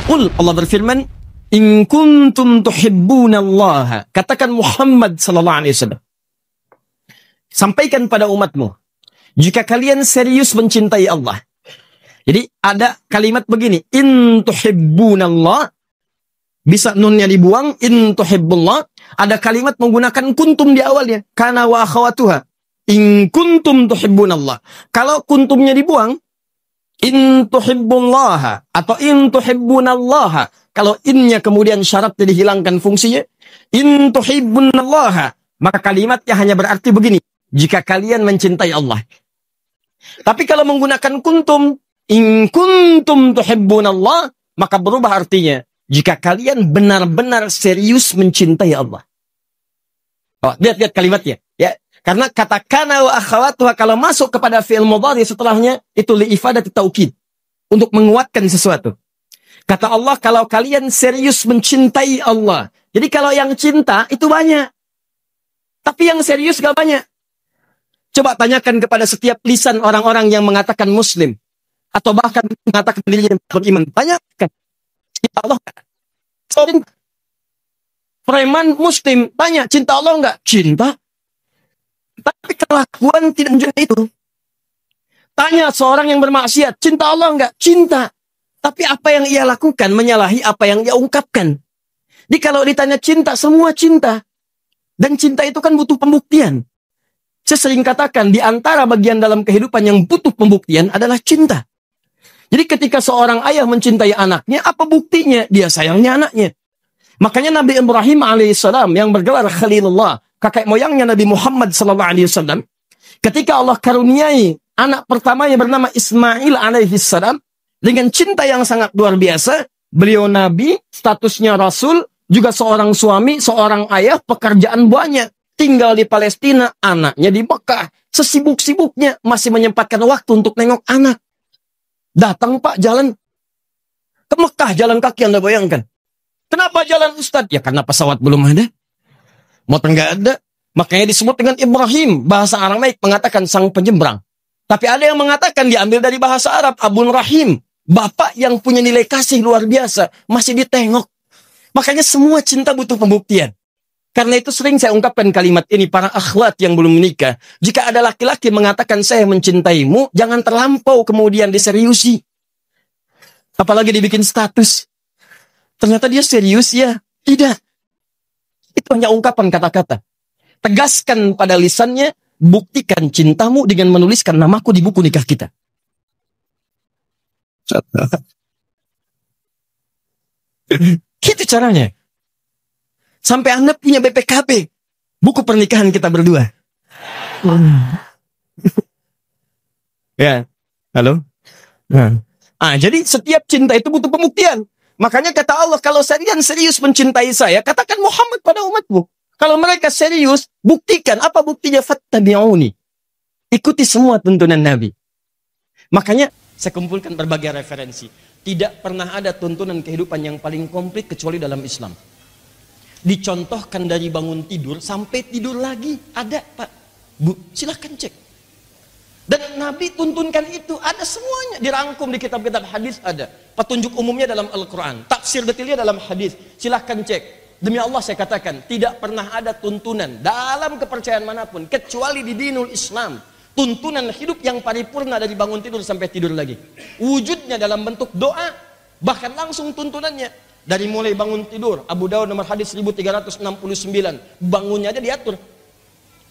Qul, Allah berfirman, in kuntum tuhibbunallaha. Katakan Muhammad sallallahu alaihi wasallam. Sampaikan pada umatmu, jika kalian serius mencintai Allah. Jadi ada kalimat begini, in tuhibbunallah, bisa nunnya dibuang, in tuhibbullah. Ada kalimat menggunakan kuntum di awalnya, kana wa akhawatuha. In kuntum tuhibbunallah. Kalau kuntumnya dibuang, in tuhibbullaha atau in tuhibbunallaha. Kalau innya kemudian syaratnya dihilangkan fungsinya, in tuhibbunallaha, maka kalimatnya hanya berarti begini, jika kalian mencintai Allah. Tapi kalau menggunakan kuntum, in kuntum tuhibbunallah, maka berubah artinya, jika kalian benar-benar serius mencintai Allah. Oh, lihat kalimatnya, ya. Karena kata kana wa akhawatuha kalau masuk kepada fi'il mudhari setelahnya itu li ifadati taukid, untuk menguatkan sesuatu. Kata Allah, kalau kalian serius mencintai Allah. Jadi kalau yang cinta itu banyak, tapi yang serius gak banyak. Coba tanyakan kepada setiap lisan orang-orang yang mengatakan muslim atau bahkan mengatakan dirinya beriman, tanyakan cinta Allah enggak? Preman muslim tanya cinta Allah enggak? Cinta. Tapi kelakuan tidak menunjukkan itu. Tanya seorang yang bermaksiat, cinta Allah enggak? Cinta. Tapi apa yang ia lakukan menyalahi apa yang ia ungkapkan. Jadi kalau ditanya cinta, semua cinta. Dan cinta itu kan butuh pembuktian. Saya sering katakan, di antara bagian dalam kehidupan yang butuh pembuktian adalah cinta. Jadi ketika seorang ayah mencintai anaknya, apa buktinya? Dia sayangnya anaknya. Makanya Nabi Ibrahim alaihissalam yang bergelar Khalilullah, kakek moyangnya Nabi Muhammad sallallahu alaihi wasallam, ketika Allah karuniai anak pertamanya bernama Ismail alaihissalam, dengan cinta yang sangat luar biasa, beliau Nabi, statusnya Rasul, juga seorang suami, seorang ayah, pekerjaan banyak. Tinggal di Palestina, anaknya di Mekah. Sesibuk-sibuknya masih menyempatkan waktu untuk nengok anak. Datang Pak jalan ke Mekah, jalan kaki, Anda bayangkan. Kenapa jalan Ustadz? Ya karena pesawat belum ada. Motor nggak ada. Makanya disebut dengan Ibrahim. Bahasa Aramaik mengatakan sang penyeberang. Tapi ada yang mengatakan diambil dari bahasa Arab, Abun Rahim. Bapak yang punya nilai kasih luar biasa. Masih ditengok. Makanya semua cinta butuh pembuktian. Karena itu sering saya ungkapkan kalimat ini, para akhwat yang belum menikah. Jika ada laki-laki mengatakan saya mencintaimu, jangan terlampau kemudian diseriusi. Apalagi dibikin status. Ternyata dia serius ya? Tidak. Itu hanya ungkapan kata-kata. Tegaskan pada lisannya, buktikan cintamu dengan menuliskan namaku di buku nikah kita. Gitu caranya. Sampai Anda punya BPKB, buku pernikahan kita berdua. Ya, halo. Jadi setiap cinta itu butuh pembuktian. Makanya kata Allah, kalau kalian serius mencintai saya, katakan Muhammad pada umatmu. Kalau mereka serius, buktikan. Apa buktinya? Fattabi'uni. Ikuti semua tuntunan Nabi. Makanya saya kumpulkan berbagai referensi. Tidak pernah ada tuntunan kehidupan yang paling komplit kecuali dalam Islam. Dicontohkan dari bangun tidur sampai tidur lagi. Ada Pak, Bu, silahkan cek. Dan Nabi tuntunkan itu, ada semuanya. Dirangkum di kitab-kitab hadis ada. Petunjuk umumnya dalam Al-Quran. Tafsir detailnya dalam hadis. Silahkan cek. Demi Allah saya katakan, tidak pernah ada tuntunan dalam kepercayaan manapun, kecuali di dinul Islam. Tuntunan hidup yang paripurna dari bangun tidur sampai tidur lagi. Wujudnya dalam bentuk doa, bahkan langsung tuntunannya. Dari mulai bangun tidur, Abu Dawud nomor hadis 1369, bangunnya aja diatur.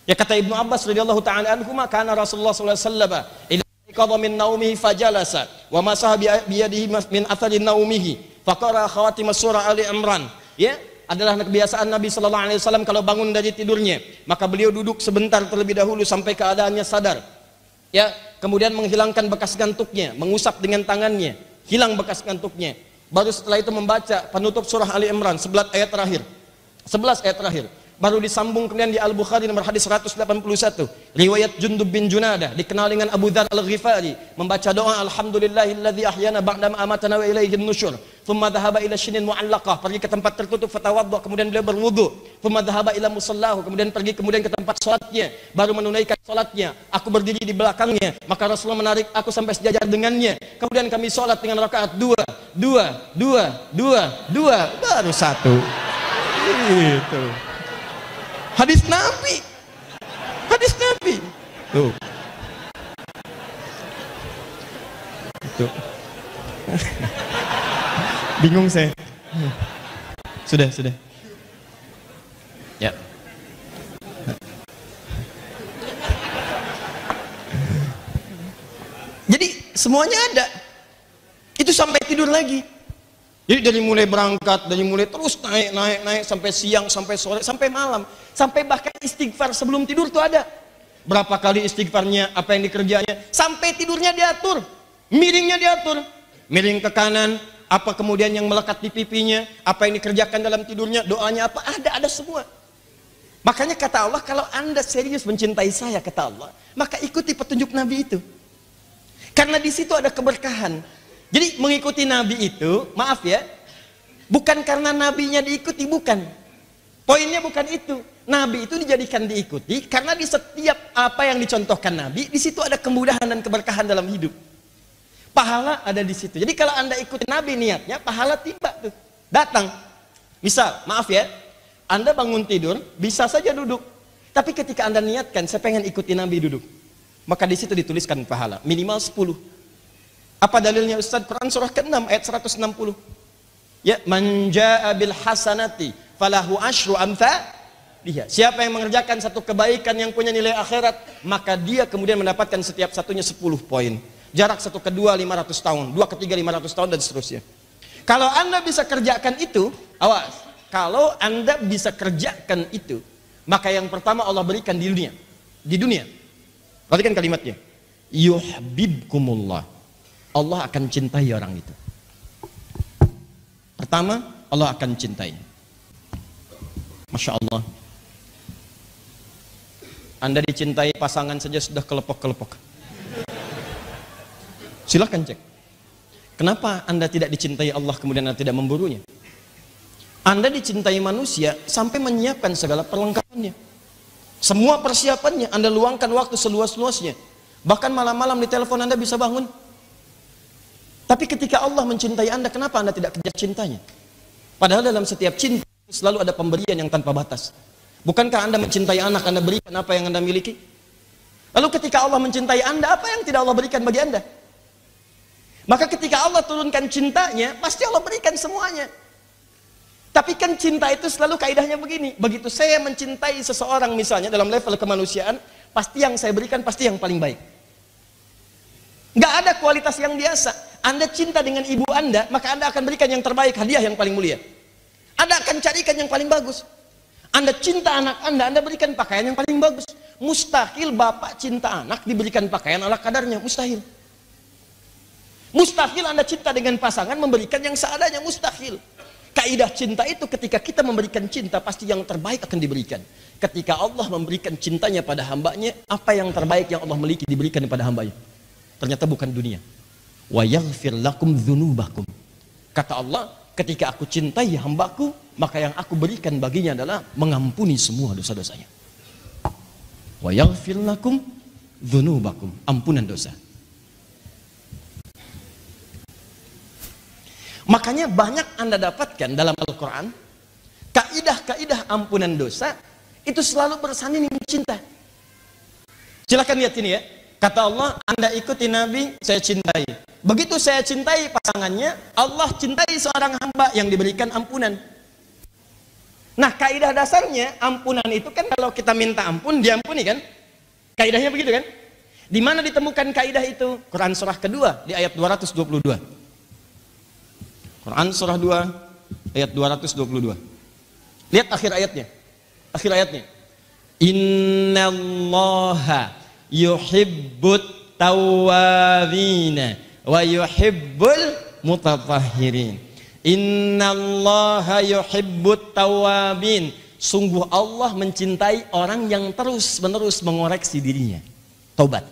Ya kata Ibnu Abbas radhiyallahu taala anhu, kana Rasulullah sallallahu alaihi wasallam idza qadha min naumihi fajalasa wa masaha bi yadihi min athari naumihi faqara khawatim surah Ali Imran. Ya, adalah kebiasaan Nabi sallallahu alaihi wasallam kalau bangun dari tidurnya, maka beliau duduk sebentar terlebih dahulu sampai keadaannya sadar. Ya, kemudian menghilangkan bekas ngantuknya, mengusap dengan tangannya, hilang bekas ngantuknya. Baru setelah itu membaca penutup surah Ali Imran 11 ayat terakhir. Baru disambung kemudian di Al-Bukhari nomor hadis 181. Riwayat Jundub bin Junadah dikenal dengan Abu Dzar Al-Ghifari membaca doa alhamdulillahilladzi ahyana ba'da ma amatana wa ilaihin nusyur. thumma dhahaba ila shinin mu'allaqah, pergi ke tempat tertutup, fatawadda, kemudian beliau berwudu, thumma dhahaba ila musallahu, kemudian pergi ke tempat salatnya, baru menunaikan salatnya. Aku berdiri di belakangnya, maka Rasulullah menarik aku sampai sejajar dengannya. Kemudian kami salat dengan rakaat dua, baru satu. Itu hadis Nabi. Hadis Nabi. Tuh. Tuh. Bingung saya. Sudah. Ya. Jadi semuanya ada. Itu sampai tidur lagi. Jadi dari mulai berangkat, dari mulai terus naik sampai siang, sampai sore, sampai malam, sampai bahkan istighfar sebelum tidur tuh ada. Berapa kali istighfarnya, apa yang dikerjanya, sampai tidurnya diatur, miringnya diatur, miring ke kanan, apa kemudian yang melekat di pipinya, apa yang dikerjakan dalam tidurnya, doanya apa, ada semua. Makanya kata Allah, kalau Anda serius mencintai saya, kata Allah, maka ikuti petunjuk Nabi itu. Karena di situ ada keberkahan. Jadi mengikuti Nabi itu, maaf ya, bukan karena Nabinya diikuti, bukan. Poinnya bukan itu. Nabi itu dijadikan diikuti karena di setiap apa yang dicontohkan Nabi, di situ ada kemudahan dan keberkahan dalam hidup. Pahala ada di situ. Jadi kalau Anda ikuti Nabi niatnya, pahala tiba tuh, datang. Misal, maaf ya, Anda bangun tidur, bisa saja duduk. Tapi ketika Anda niatkan, saya pengen ikuti Nabi duduk, maka di situ dituliskan pahala minimal 10. Apa dalilnya Ustaz? Quran surah ke-6 ayat 160. Ya, man jaa bil hasanati falahu asyru amsalihha. Siapa yang mengerjakan satu kebaikan yang punya nilai akhirat, maka dia kemudian mendapatkan setiap satunya 10 poin. Jarak satu kedua 500 tahun, dua ketiga 500 tahun dan seterusnya. Kalau Anda bisa kerjakan itu, awas. Kalau Anda bisa kerjakan itu, maka yang pertama Allah berikan di dunia. Di dunia. Perhatikan kalimatnya. Yuhibbukumullah. Allah akan cintai orang itu. Pertama, Allah akan cintai. Masya Allah. Anda dicintai pasangan saja sudah kelepok-kelepok. Silahkan cek. Kenapa Anda tidak dicintai Allah kemudian Anda tidak memburunya? Anda dicintai manusia sampai menyiapkan segala perlengkapannya. Semua persiapannya Anda luangkan waktu seluas-luasnya. Bahkan malam-malam di telepon Anda bisa bangun. Tapi ketika Allah mencintai Anda, kenapa Anda tidak kejar cintanya? Padahal dalam setiap cinta selalu ada pemberian yang tanpa batas. Bukankah Anda mencintai anak, Anda berikan apa yang Anda miliki? Lalu ketika Allah mencintai Anda, apa yang tidak Allah berikan bagi Anda? Maka ketika Allah turunkan cintanya, pasti Allah berikan semuanya. Tapi kan cinta itu selalu kaidahnya begini. Begitu saya mencintai seseorang misalnya dalam level kemanusiaan, pasti yang saya berikan pasti yang paling baik. Nggak ada kualitas yang biasa. Anda cinta dengan ibu Anda, maka Anda akan berikan yang terbaik, hadiah yang paling mulia. Anda akan carikan yang paling bagus. Anda cinta anak Anda berikan pakaian yang paling bagus. Mustahil bapak cinta anak diberikan pakaian ala kadarnya, mustahil. Mustahil Anda cinta dengan pasangan memberikan yang seadanya, mustahil. Kaidah cinta itu ketika kita memberikan cinta, pasti yang terbaik akan diberikan. Ketika Allah memberikan cintanya pada hambanya, apa yang terbaik yang Allah miliki diberikan kepada hambanya. Ternyata bukan dunia. Wa yaghfir lakum dzunubakum. Kata Allah, ketika aku cintai hambaku, maka yang aku berikan baginya adalah mengampuni semua dosa-dosanya. Wa yaghfir lakum dzunubakum, ampunan dosa. Makanya banyak Anda dapatkan dalam Al-Quran, kaidah-kaidah ampunan dosa itu selalu bersanding dengan cinta. Silakan lihat ini ya. Kata Allah, Anda ikuti Nabi, saya cintai. Begitu saya cintai pasangannya, Allah cintai seorang hamba yang diberikan ampunan. Nah, kaidah dasarnya ampunan itu kan kalau kita minta ampun, diampuni kan? Kaidahnya begitu kan? Di mana ditemukan kaidah itu? Quran surah kedua di ayat 222. Quran surah 2 ayat 222. Lihat akhir ayatnya. Akhir ayatnya. Innallaha yuhibbut tawwabina wa yuhibbul mutatahhirin. Innallaha yuhibbut tawwabin. Sungguh Allah mencintai orang yang terus-menerus mengoreksi dirinya. Tobat.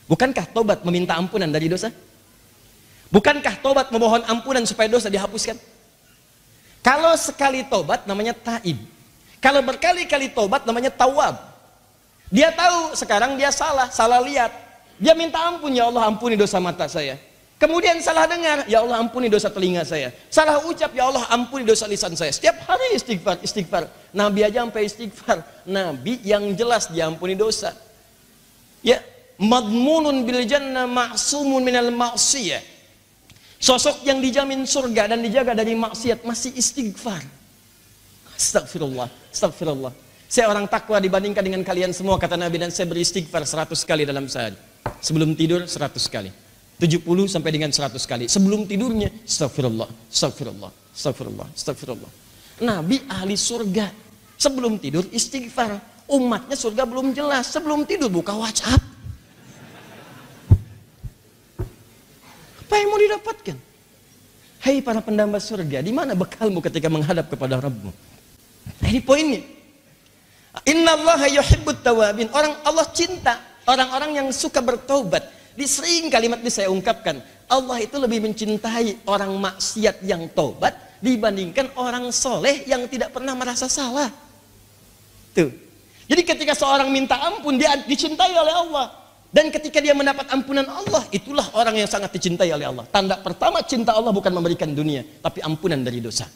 Bukankah tobat meminta ampunan dari dosa? Bukankah tobat memohon ampunan supaya dosa dihapuskan? Kalau sekali tobat namanya taib. Kalau berkali-kali tobat namanya tawab. Dia tahu sekarang dia salah lihat. Dia minta ampun, ya Allah ampuni dosa mata saya. Kemudian salah dengar, ya Allah ampuni dosa telinga saya. Salah ucap, ya Allah ampuni dosa lisan saya. Setiap hari istighfar. Nabi aja sampai istighfar. Nabi yang jelas diampuni dosa. Ya, madmunun bil jannah ma'sumun minal ma'siyah. Sosok yang dijamin surga dan dijaga dari maksiat masih istighfar. Astagfirullah. Saya orang takwa dibandingkan dengan kalian semua, kata Nabi, dan saya beristighfar 100 kali dalam sehari. Sebelum tidur 100 kali. 70 sampai dengan 100 kali. Sebelum tidurnya astagfirullah. Nabi ahli surga. Sebelum tidur istighfar. Umatnya surga belum jelas. Sebelum tidur buka WhatsApp. Apa yang mau didapatkan? Hai para pendamba surga, di mana bekalmu ketika menghadap kepada Rabbmu? Nah, ini poinnya. Innallaha yuhibbut tawabin. Allah cinta orang-orang yang suka bertobat. Di sering kalimat ini saya ungkapkan, Allah itu lebih mencintai orang maksiat yang tobat dibandingkan orang soleh yang tidak pernah merasa salah. Tuh. Jadi ketika seorang minta ampun, dia dicintai oleh Allah. Dan ketika dia mendapat ampunan Allah, itulah orang yang sangat dicintai oleh Allah. Tanda pertama cinta Allah bukan memberikan dunia, tapi ampunan dari dosa.